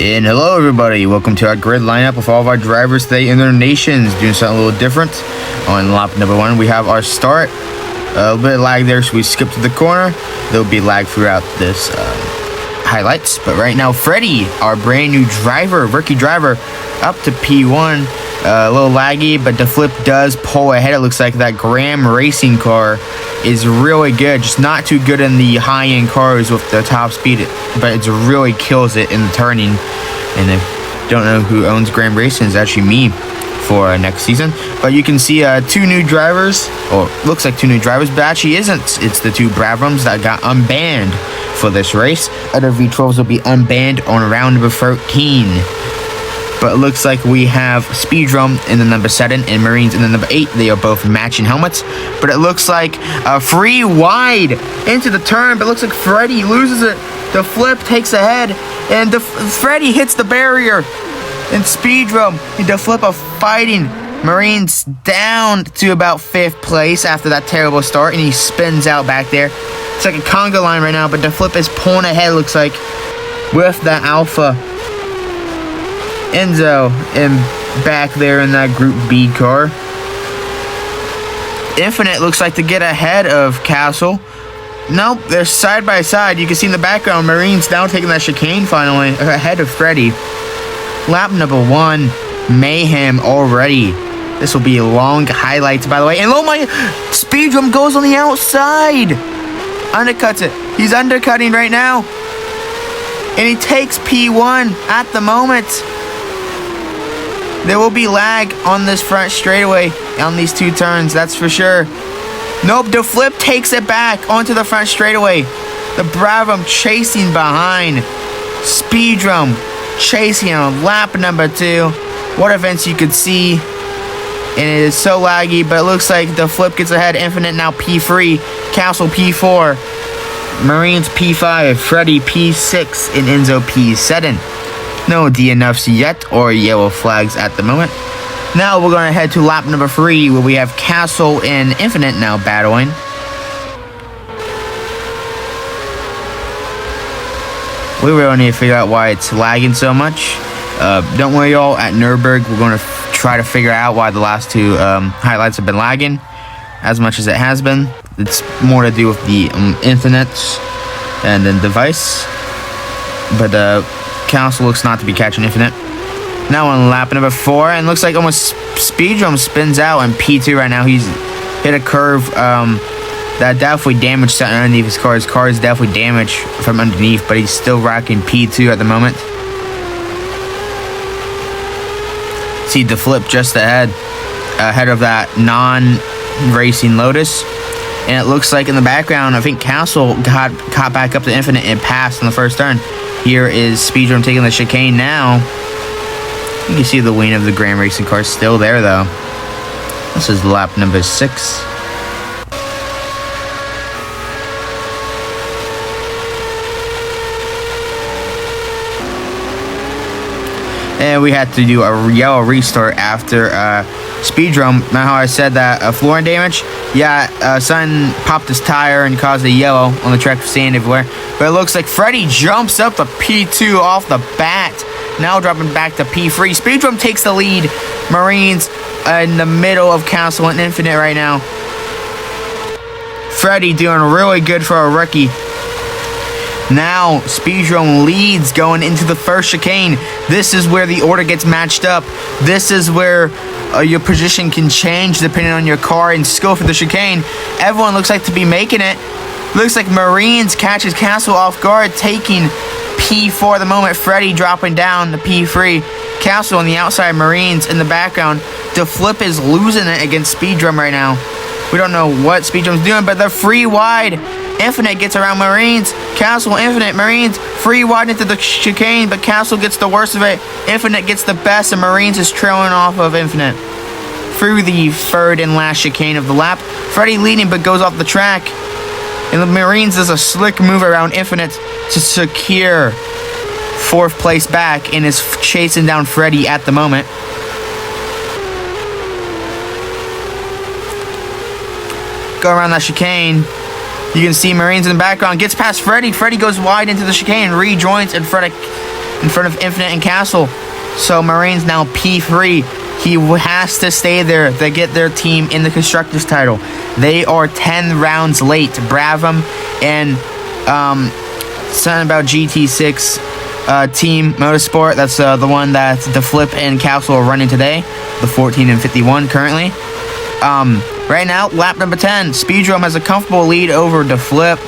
And hello everybody, welcome to our grid lineup with all of our drivers today in their nations, doing something a little different. On lap number 1 we have our start, a little bit of lag there, so we skip to the corner. There'll be lag throughout this highlights, but right now Freddie, our brand new driver, rookie driver, up to P1. A little laggy, but the flip does pull ahead. It looks like that Graham racing car is really good, just not too good in the high-end cars with the top speed, but it really kills it in the turning. And if you don't know who owns Graham Racing, it's actually me for next season. But you can see two new drivers, or looks like two new drivers, but actually isn't. It's the two Bravrams that got unbanned for this race. Other V12s will be unbanned on round number 13. But it looks like we have Speedrum in the number 7 and Marines in the number 8. They are both matching helmets. But it looks like free wide into the turn. But it looks like Freddie loses it. The flip takes ahead. And Freddie hits the barrier. And Speedrum and the flip are fighting. Marines down to about 5th place after that terrible start. And he spins out back there. It's like a conga line right now. But the flip is pulling ahead, looks like, with the Alpha. Enzo and back there in that Group B car. Infinite looks like to get ahead of Castle. Nope, they're side by side. You can see in the background, Marines now taking that chicane finally ahead of Freddie. Lap number 1, mayhem already. This will be long highlights, by the way. And oh my, Speedrum goes on the outside. Undercuts it. He's undercutting right now. And he takes P1 at the moment. There will be lag on this front straightaway on these two turns, that's for sure. Nope, the flip takes it back onto the front straightaway. The Bravum chasing behind. Speedrum chasing on lap number 2. What events you could see. And it is so laggy, but it looks like the flip gets ahead. Infinite now P3. Castle P4. Marines P5. Freddie P6. And Enzo P7. No DNFs yet or yellow flags at the moment. Now we're going to head to lap number 3 where we have Castle and Infinite now battling. We really need to figure out why it's lagging so much. Don't worry y'all, at Nürburgring we're going to try to figure out why the last two highlights have been lagging as much as it has been. It's more to do with the Infinite and then device. But Council looks not to be catching Infinite. Now on lap number 4, and looks like almost Speedrum spins out in P2 right now. He's hit a curve that definitely damaged something underneath his car. His car is definitely damaged from underneath, but he's still rocking P2 at the moment. See the flip just ahead of that non-racing Lotus. And it looks like in the background, I think Castle got caught back up to Infinite and passed on the first turn. Here is Speedrum taking the chicane now. You can see the wing of the Grand Racing car still there, though. This is lap number 6. And we had to do a yellow restart after Speedrum. Remember how I said that flooring damage? Yeah, Sun popped his tire and caused a yellow on the track of sand everywhere. But it looks like Freddie jumps up to P2 off the bat. Now dropping back to P3. Speedrum takes the lead. Marines in the middle of Castle and Infinite right now. Freddie doing really good for a rookie. Now Speedrum leads going into the first chicane. This is where the order gets matched up. This is where your position can change depending on your car and skill for the chicane. Everyone looks like to be making it. Looks like Marines catches Castle off guard, taking P4 at the moment. Freddie dropping down to P3. Castle on the outside, Marines in the background. The flip is losing it against Speedrum right now. We don't know what Speedrum's doing, but they're free wide. Infinite gets around Marines. Castle, Infinite, Marines free wide into the chicane, but Castle gets the worst of it. Infinite gets the best, and Marines is trailing off of Infinite through the 3rd and last chicane of the lap. Freddie leading, but goes off the track. And the Marines does a slick move around Infinite to secure 4th place back and is chasing down Freddie at the moment. Go around that chicane. You can see Marines in the background. Gets past Freddie. Freddie goes wide into the chicane, rejoins, and Freddie in front of Infinite and Castle. So Marines now P3. He has to stay there to get their team in the Constructors title. They are 10 rounds late. Bravum and something about GT6 Team Motorsport. That's the one that the Flip and Castle are running today. The 14 and 51 currently. Right now, lap number 10. Speedrome has a comfortable lead over the Flip.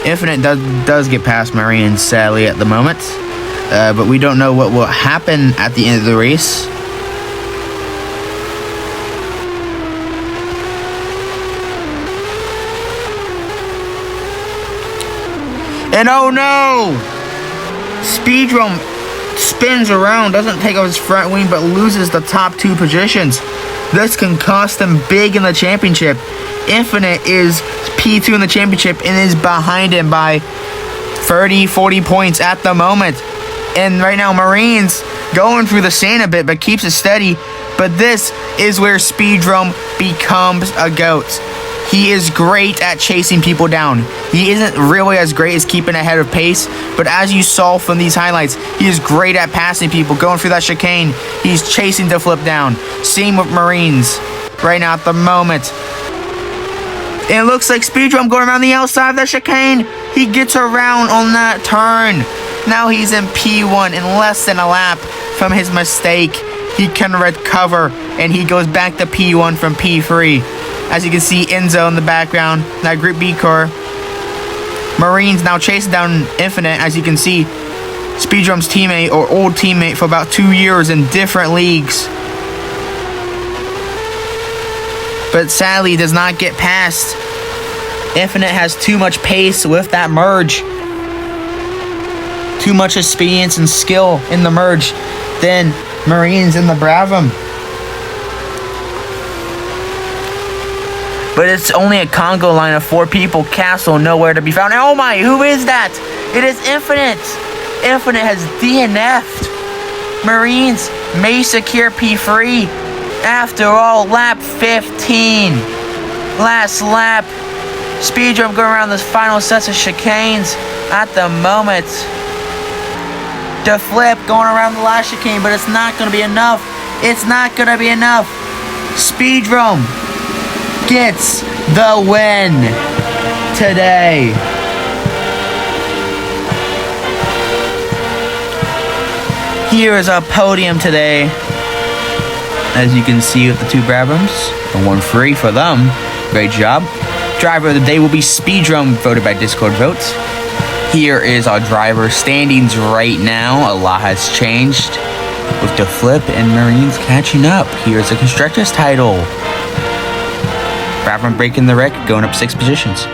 Infinite does get past Marines, sadly, at the moment. But we don't know what will happen at the end of the race. And oh no! Speedrome spins around, doesn't take off his front wing, but loses the top 2 positions. This can cost him big in the championship. Infinite is P2 in the championship and is behind him by 30-40 points at the moment. And right now, Marines going through the sand a bit, but keeps it steady. But this is where Speedrome becomes a GOAT. He is great at chasing people down. He isn't really as great as keeping ahead of pace, but as you saw from these highlights, he is great at passing people, going through that chicane. He's chasing to flip down. Same with Marines right now at the moment. And it looks like Speedrome going around the outside of that chicane. He gets around on that turn. Now he's in P1 in less than a lap from his mistake. He can recover, and he goes back to P1 from P3. As you can see, Enzo in the background, that Group B car. Marines now chasing down Infinite, as you can see. Speedrome's teammate, or old teammate, for about 2 years in different leagues. But sadly, does not get past. Infinite has too much pace with that merge. Too much experience and skill in the merge than Marines in the Bravum. But it's only a Congo line of 4 people. Castle nowhere to be found. Oh my, who is that? It is Infinite. Infinite has DNF'd. Marines may secure P3. After all, lap 15. Last lap. Speedrome going around this final sets of chicanes at the moment. The Flip going around the last chicane, but it's not going to be enough. It's not going to be enough. Speedrome gets the win today. Here is our podium today. As you can see with the 2 Bravums, the 1-3 for them. Great job. Driver of the day will be Speedrome, voted by Discord votes. Here is our driver standings right now. A lot has changed with the Flip and Marines catching up. Here's the Constructors title. Bravum breaking the record, going up 6 positions.